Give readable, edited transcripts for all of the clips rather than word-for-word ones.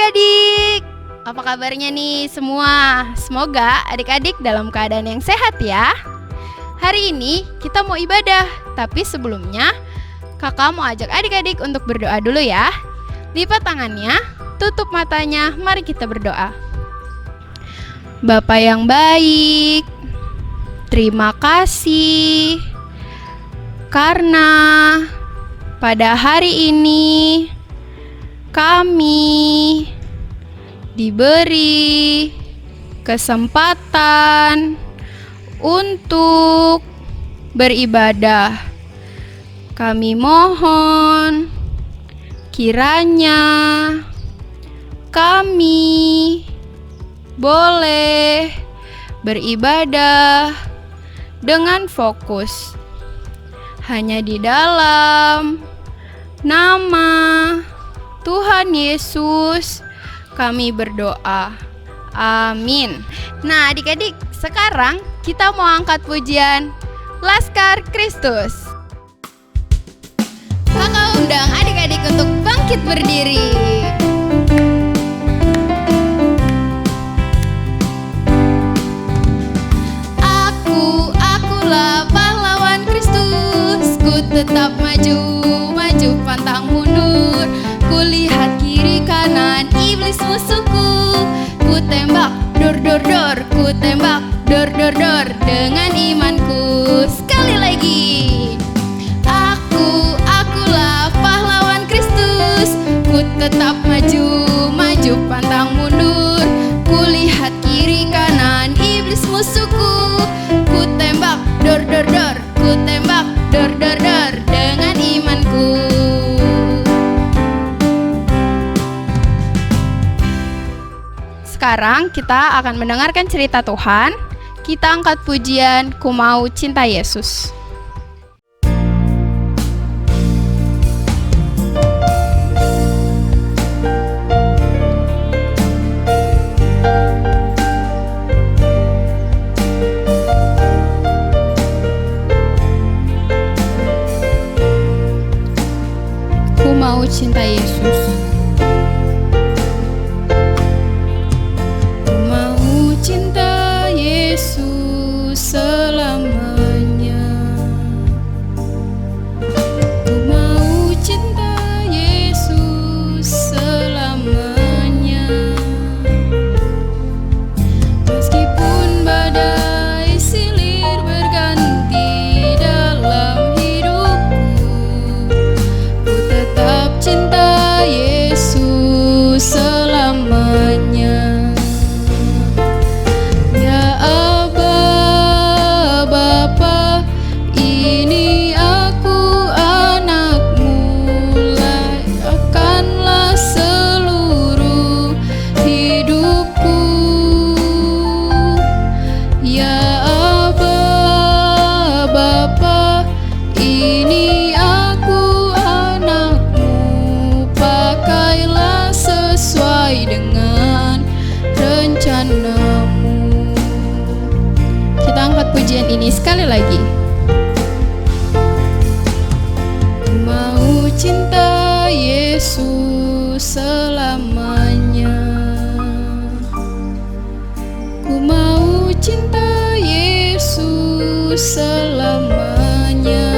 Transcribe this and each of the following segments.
adik-adik, apa kabarnya nih semua? Semoga adik-adik dalam keadaan yang sehat ya. Hari ini kita mau ibadah, tapi sebelumnya kakak mau ajak adik-adik untuk berdoa dulu ya. Lipat tangannya, tutup matanya, mari kita berdoa. Bapa yang baik, terima kasih karena pada hari ini kami diberi kesempatan untuk beribadah. Kami mohon kiranya kami boleh beribadah dengan fokus hanya di dalam nama Tuhan Yesus kami berdoa. Amin. Nah adik-adik, sekarang kita mau angkat pujian Laskar Kristus. Kakak undang adik-adik untuk bangkit berdiri. Akulah pahlawan Kristus, ku tetap maju, maju pantang mundur. Kulihat kiri kanan iblis musuhku, ku tembak dor dor dor, ku tembak dor dor dor dengan imanku. Sekali lagi. Akulah pahlawan Kristus, ku tetap maju, maju pantang mundur. Kulihat kiri kanan iblis musuhku, ku tembak dor dor dor, ku tembak dor dor dor dengan imanku. Sekarang kita akan mendengarkan cerita Tuhan. Kita angkat pujian Ku Mau Cinta Yesus. Ku mau cinta Yesus. Selamanya ku mau cinta Yesus selamanya. Meskipun badai silir berganti dalam hidupku, ku tetap cinta Yesus selamanya. Pujian ini sekali lagi. Ku mau cinta Yesus selamanya. Ku mau cinta Yesus selamanya.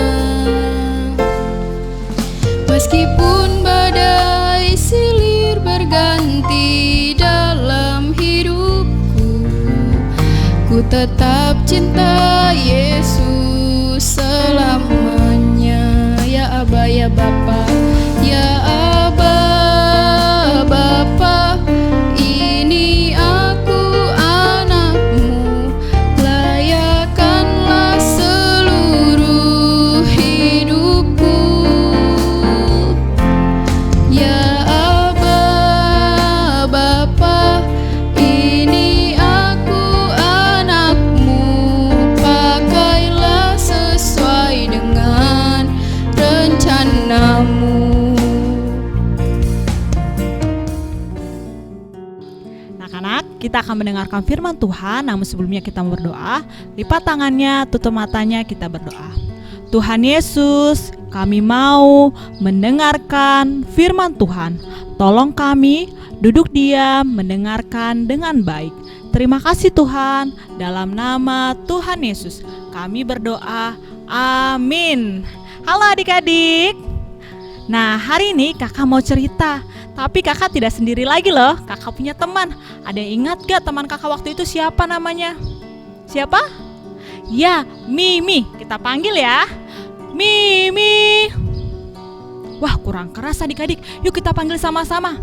Meskipun badai silir berganti dalam hidupku, ku tetap cinta Yesus selamanya. Ya Aba, ya Bapa, ya Aba, Bapa, ini aku anakmu, layakkanlah seluruh hidupku. Ya Aba, Bapa, ini aku anakmu, pakailah sesuai dengan rencanamu. Anak-anak, kita akan mendengarkan firman Tuhan. Namun sebelumnya kita mau berdoa. Lipat tangannya, tutup matanya, kita berdoa. Tuhan Yesus, kami mau mendengarkan firman Tuhan. Tolong kami duduk diam mendengarkan dengan baik. Terima kasih Tuhan, dalam nama Tuhan Yesus kami berdoa, amin. Halo adik-adik. Nah, hari ini kakak mau cerita. Tapi kakak tidak sendiri lagi loh, kakak punya teman. Ada yang ingat gak teman kakak waktu itu siapa namanya? Siapa? Ya, Mimi. Kita panggil ya, Mimi. Wah, kurang keras adik-adik. Yuk kita panggil sama-sama,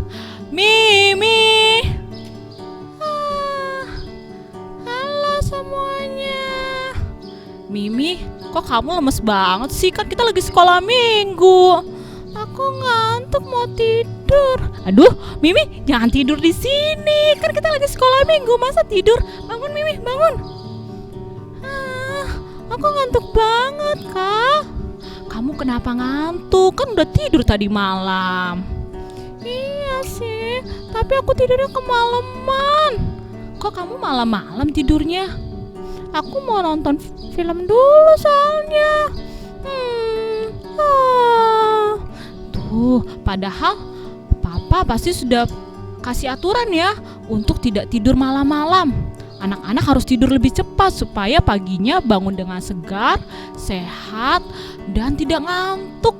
Mimi. Halo semuanya. Mimi, kok kamu lemes banget sih? Kan kita lagi sekolah minggu. Aku ngantuk mau tidur. Aduh, Mimi, jangan tidur di sini. Kan kita lagi sekolah minggu, masa tidur? Bangun Mimi, bangun. Aku ngantuk banget, Kak. Kamu kenapa ngantuk? Kan udah tidur tadi malam. Iya sih, tapi aku tidurnya kemalaman. Kok kamu malam-malam tidurnya? Aku mau nonton film dulu soalnya. Tuh, padahal Papa pasti sudah kasih aturan ya untuk tidak tidur malam-malam. Anak-anak harus tidur lebih cepat supaya paginya bangun dengan segar, sehat, dan tidak ngantuk.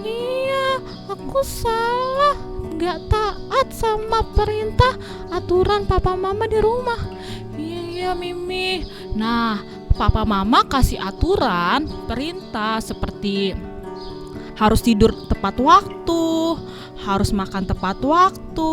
Iya, aku salah, gak taat sama perintah aturan papa mama di rumah. Iya Mimi. Nah, papa mama kasih aturan, perintah seperti harus tidur tepat waktu, harus makan tepat waktu.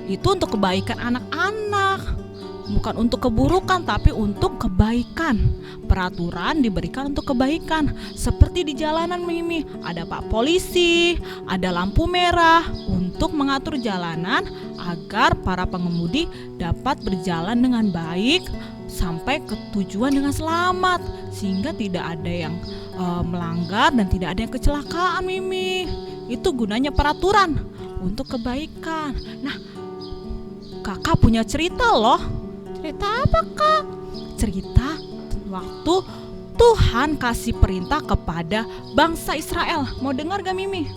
Itu untuk kebaikan anak-anak. Bukan untuk keburukan, tapi untuk kebaikan. Peraturan diberikan untuk kebaikan. Seperti di jalanan Mimi, ada Pak Polisi, ada lampu merah untuk mengatur jalanan agar para pengemudi dapat berjalan dengan baik sampai ke tujuan dengan selamat, sehingga tidak ada yang melanggar dan tidak ada yang kecelakaan Mimi. Itu gunanya peraturan untuk kebaikan. Nah, kakak punya cerita loh. Cerita apa Kak? Cerita waktu Tuhan kasih perintah kepada bangsa Israel. Mau dengar gak Mimi?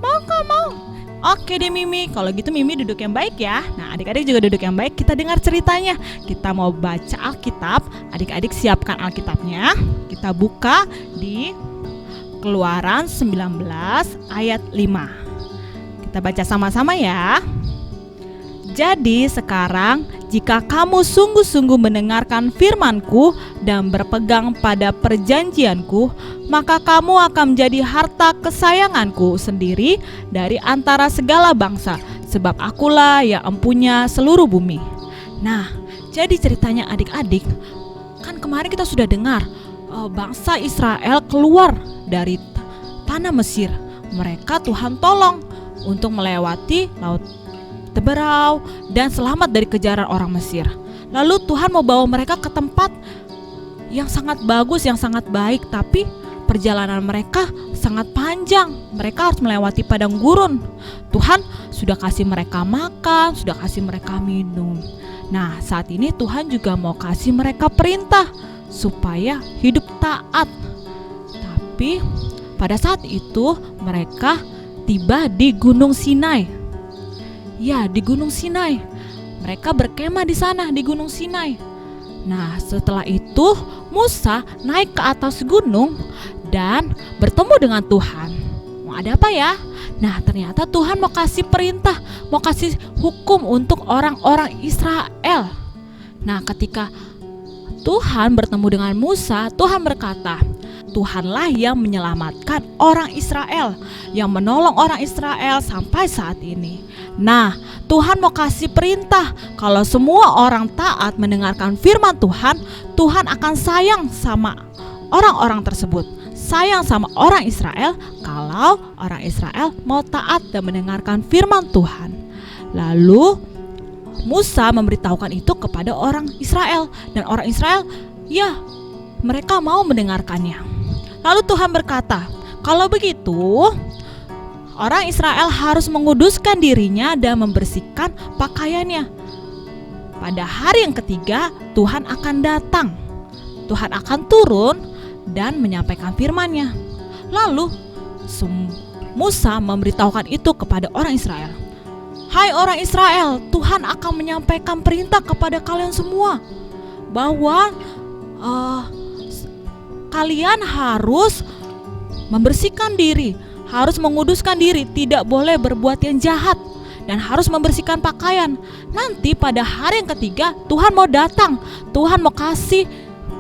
Mau Kak, mau. Oke deh Mimi, kalau gitu Mimi duduk yang baik ya. Nah, adik-adik juga duduk yang baik, kita dengar ceritanya. Kita mau baca Alkitab. Adik-adik siapkan Alkitabnya. Kita buka di Keluaran 19 ayat 5. Kita baca sama-sama ya. Jadi sekarang jika kamu sungguh-sungguh mendengarkan firman-Ku dan berpegang pada perjanjian-Ku, maka kamu akan menjadi harta kesayangan-Ku sendiri dari antara segala bangsa, sebab Akulah yang empunya seluruh bumi. Nah, jadi ceritanya adik-adik, kan kemarin kita sudah dengar bangsa Israel keluar dari tanah Mesir. Mereka Tuhan tolong untuk melewati laut Teberau dan selamat dari kejaran orang Mesir. Lalu Tuhan mau bawa mereka ke tempat yang sangat bagus, yang sangat baik, tapi perjalanan mereka sangat panjang. Mereka harus melewati padang gurun. Tuhan sudah kasih mereka makan, sudah kasih mereka minum. Nah, saat ini Tuhan juga mau kasih mereka perintah supaya hidup taat. Tapi pada saat itu mereka tiba di Gunung Sinai. Ya, di Gunung Sinai. Mereka berkemah di sana di Gunung Sinai. Nah, setelah itu Musa naik ke atas gunung dan bertemu dengan Tuhan. Mau ada apa ya? Nah, ternyata Tuhan mau kasih perintah, mau kasih hukum untuk orang-orang Israel. Nah, ketika Tuhan bertemu dengan Musa, Tuhan berkata, Tuhanlah yang menyelamatkan orang Israel, yang menolong orang Israel sampai saat ini. Nah, Tuhan mau kasih perintah kalau semua orang taat mendengarkan firman Tuhan, Tuhan akan sayang sama orang-orang tersebut. Sayang sama orang Israel kalau orang Israel mau taat dan mendengarkan firman Tuhan. Lalu Musa memberitahukan itu kepada orang Israel, dan orang Israel, ya, mereka mau mendengarkannya. Lalu Tuhan berkata, kalau begitu orang Israel harus menguduskan dirinya dan membersihkan pakaiannya. Pada hari yang ketiga Tuhan akan datang. Tuhan akan turun dan menyampaikan firman-Nya. Lalu Musa memberitahukan itu kepada orang Israel. Hai orang Israel, Tuhan akan menyampaikan perintah kepada kalian semua bahwa kalian harus membersihkan diri, harus menguduskan diri, tidak boleh berbuat yang jahat, dan harus membersihkan pakaian. Nanti pada hari yang ketiga Tuhan mau datang, Tuhan mau kasih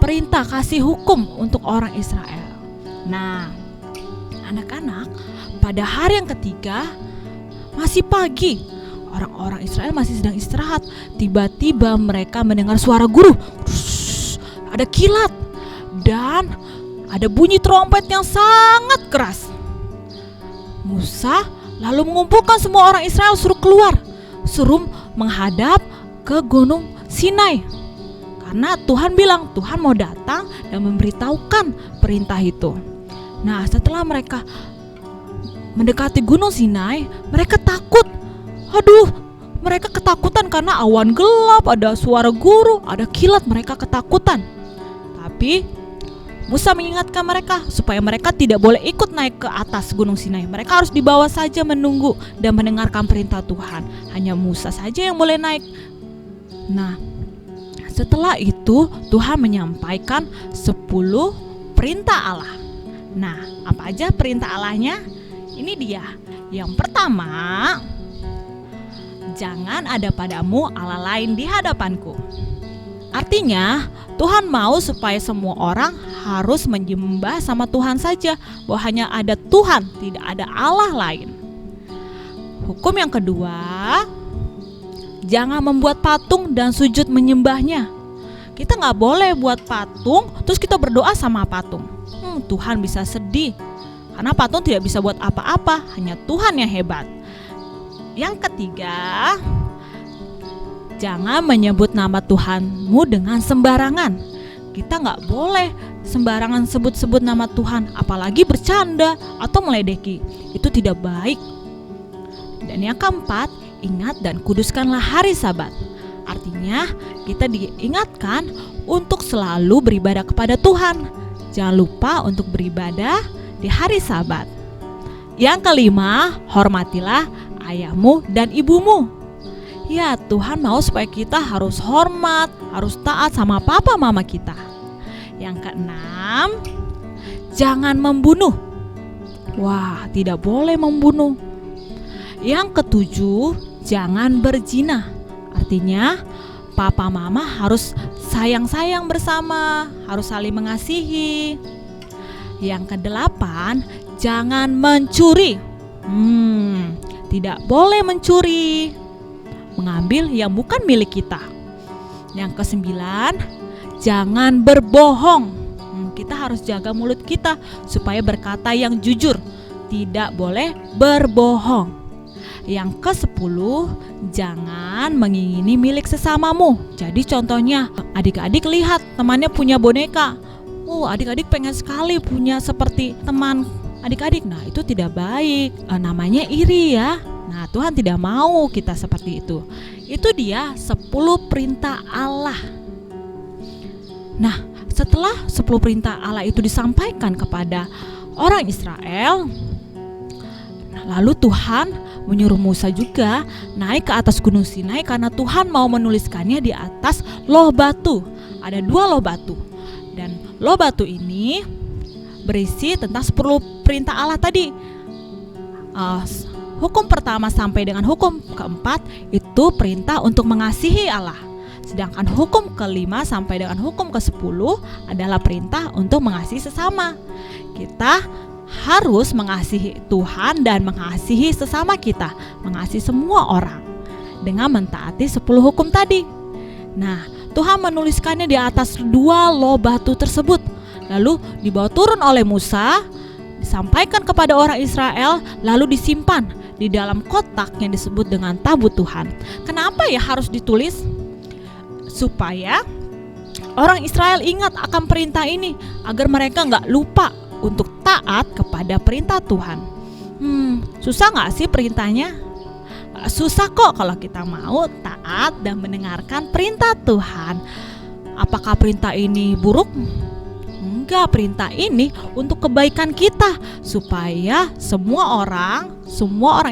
perintah, kasih hukum untuk orang Israel. Nah, anak-anak, pada hari yang ketiga masih pagi, orang-orang Israel masih sedang istirahat. Tiba-tiba mereka mendengar suara guru, ada kilat, dan ada bunyi trompet yang sangat keras. Musa lalu mengumpulkan semua orang Israel, suruh keluar, suruh menghadap ke gunung Sinai. Karena Tuhan bilang, Tuhan mau datang dan memberitahukan perintah itu. Nah, setelah mereka mendekati gunung Sinai, mereka takut. Mereka ketakutan karena awan gelap, ada suara guru, ada kilat, mereka ketakutan. Tapi Musa mengingatkan mereka supaya mereka tidak boleh ikut naik ke atas gunung Sinai. Mereka harus di bawah saja menunggu dan mendengarkan perintah Tuhan. Hanya Musa saja yang boleh naik. Nah, setelah itu Tuhan menyampaikan 10 perintah Allah. Nah, apa aja perintah Allahnya? Ini dia. Yang pertama, jangan ada padamu Allah lain di hadapanku. Artinya, Tuhan mau supaya semua orang harus menyembah sama Tuhan saja, bahwa hanya ada Tuhan, tidak ada Allah lain. Hukum yang kedua, jangan membuat patung dan sujud menyembahnya. Kita nggak boleh buat patung terus kita berdoa sama patung. Tuhan bisa sedih, karena patung tidak bisa buat apa-apa, hanya Tuhan yang hebat. Yang ketiga, jangan menyebut nama Tuhanmu dengan sembarangan. Kita nggak boleh sembarangan sebut-sebut nama Tuhan, apalagi bercanda atau meledeki. Itu tidak baik. Dan yang keempat, ingat dan kuduskanlah hari Sabat. Artinya kita diingatkan untuk selalu beribadah kepada Tuhan. Jangan lupa untuk beribadah di hari Sabat. Yang kelima, hormatilah ayahmu dan ibumu. Ya, Tuhan mau supaya kita harus hormat, harus taat sama papa mama kita. Yang keenam, jangan membunuh. Wah, tidak boleh membunuh. Yang ketujuh, jangan berzina. Artinya, papa mama harus sayang-sayang bersama, harus saling mengasihi. Yang kedelapan, jangan mencuri. Tidak boleh mencuri, mengambil yang bukan milik kita. Yang kesembilan, jangan berbohong. Kita harus jaga mulut kita supaya berkata yang jujur, tidak boleh berbohong. Yang ke-10, jangan mengingini milik sesamamu. Jadi contohnya, adik-adik lihat temannya punya boneka. Adik-adik pengen sekali punya seperti teman adik-adik. Nah, itu tidak baik. Namanya iri ya. Nah, Tuhan tidak mau kita seperti itu. Itu dia 10 perintah Allah. Nah, setelah 10 perintah Allah itu disampaikan kepada orang Israel, lalu Tuhan menyuruh Musa juga naik ke atas gunung Sinai karena Tuhan mau menuliskannya di atas loh batu. Ada 2 loh batu. Dan loh batu ini berisi tentang 10 perintah Allah tadi. Hukum pertama sampai dengan hukum keempat itu perintah untuk mengasihi Allah. Sedangkan hukum kelima sampai dengan hukum ke-10 adalah perintah untuk mengasihi sesama. Kita harus mengasihi Tuhan dan mengasihi sesama kita, mengasihi semua orang dengan mentaati 10 hukum tadi. Nah, Tuhan menuliskannya di atas 2 loh batu tersebut. Lalu dibawa turun oleh Musa, disampaikan kepada orang Israel, lalu disimpan di dalam kotak yang disebut dengan tabut Tuhan. Kenapa ya harus ditulis? Supaya orang Israel ingat akan perintah ini, agar mereka gak lupa untuk taat kepada perintah Tuhan. Susah gak sih perintahnya? Susah kok kalau kita mau taat dan mendengarkan perintah Tuhan. Apakah perintah ini buruk? sehingga perintah ini untuk kebaikan kita, supaya semua orang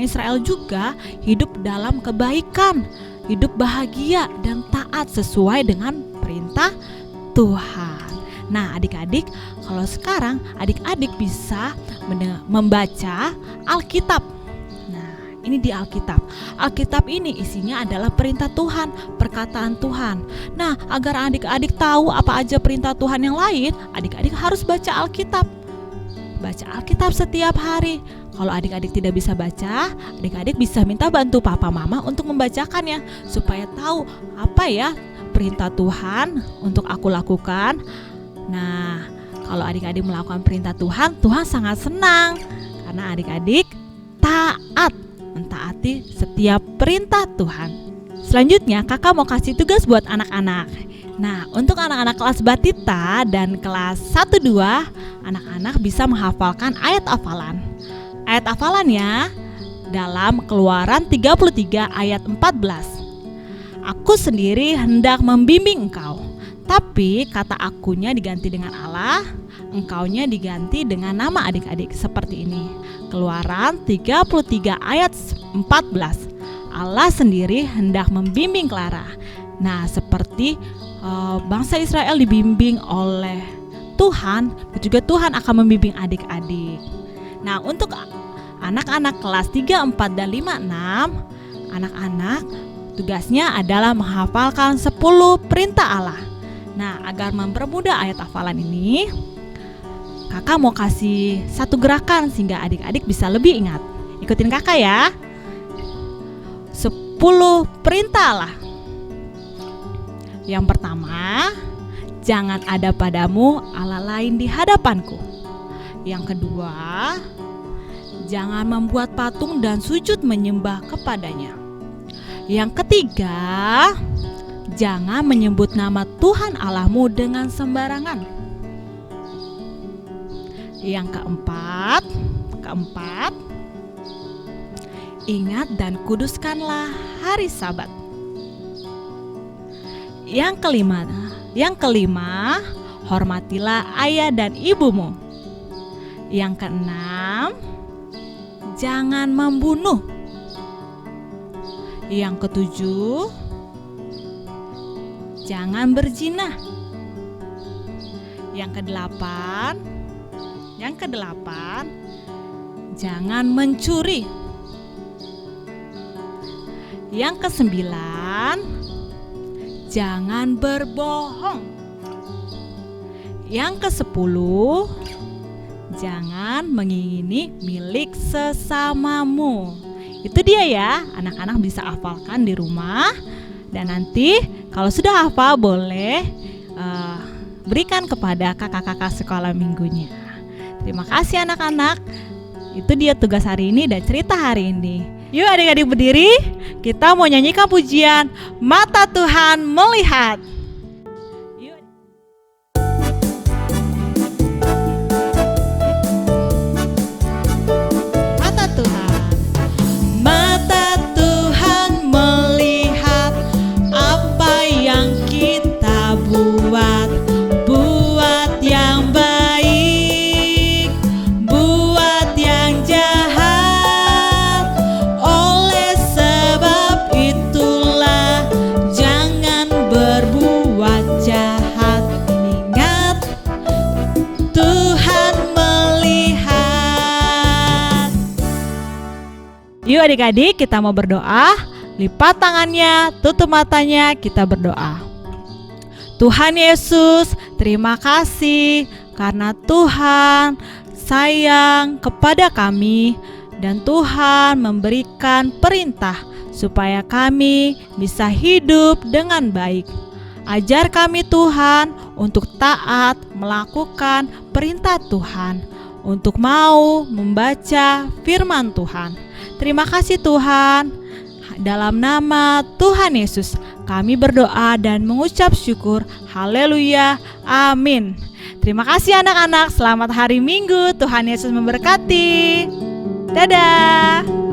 Israel juga hidup dalam kebaikan, hidup bahagia dan taat sesuai dengan perintah Tuhan. Nah, adik-adik, kalau sekarang adik-adik bisa membaca Alkitab. Nah, ini di Alkitab. Alkitab ini isinya adalah perintah Tuhan, perkataan Tuhan. Nah, agar adik-adik tahu apa aja perintah Tuhan yang lain, adik-adik harus baca Alkitab. Baca Alkitab setiap hari. Kalau adik-adik tidak bisa baca, adik-adik bisa minta bantu papa mama untuk membacakannya, supaya tahu apa ya perintah Tuhan untuk aku lakukan. Nah, kalau adik-adik melakukan perintah Tuhan, Tuhan sangat senang karena adik-adik taat, mentaati setiap perintah Tuhan. Selanjutnya, kakak mau kasih tugas buat anak-anak. Nah, untuk anak-anak kelas Batita dan kelas 1-2, anak-anak bisa menghafalkan ayat hafalan. Ayat hafalannya dalam Keluaran 33 ayat 14. Aku sendiri hendak membimbing engkau, tapi kata akunya diganti dengan Allah, engkaunya diganti dengan nama adik-adik seperti ini. Keluaran 33 ayat 14. Allah sendiri hendak membimbing Clara. Nah, seperti bangsa Israel dibimbing oleh Tuhan, juga Tuhan akan membimbing adik-adik. Nah, untuk anak-anak kelas 3, 4, dan 5, 6, anak-anak tugasnya adalah menghafalkan 10 perintah Allah. Nah, agar mempermudah ayat hafalan ini, kakak mau kasih satu gerakan sehingga adik-adik bisa lebih ingat. Ikutin kakak ya. 10 perintah Allah. Yang pertama, jangan ada padamu Allah lain di hadapanku. Yang kedua, jangan membuat patung dan sujud menyembah kepadanya. Yang ketiga, jangan menyebut nama Tuhan Allahmu dengan sembarangan. Yang keempat, ingat dan kuduskanlah hari Sabat. Yang kelima, hormatilah ayah dan ibumu. Yang keenam, jangan membunuh. Yang ketujuh, jangan berzina. Yang kedelapan, jangan mencuri. Yang kesembilan, jangan berbohong. Yang kesepuluh, jangan mengingini milik sesamamu. Itu dia ya, anak-anak bisa hafalkan di rumah. Dan nanti kalau sudah hafal boleh berikan kepada kakak-kakak sekolah minggunya. Terima kasih anak-anak. Itu dia tugas hari ini dan cerita hari ini. Yuk adik-adik berdiri, kita mau nyanyikan pujian Mata Tuhan Melihat. Yuk adik-adik kita mau berdoa. Lipat tangannya, tutup matanya, kita berdoa. Tuhan Yesus, terima kasih karena Tuhan sayang kepada kami dan Tuhan memberikan perintah supaya kami bisa hidup dengan baik. Ajar kami Tuhan untuk taat melakukan perintah Tuhan, untuk mau membaca firman Tuhan. Terima kasih Tuhan. Dalam nama Tuhan Yesus kami berdoa dan mengucap syukur. Haleluya. Amin. Terima kasih anak-anak. Selamat hari Minggu. Tuhan Yesus memberkati. Dadah.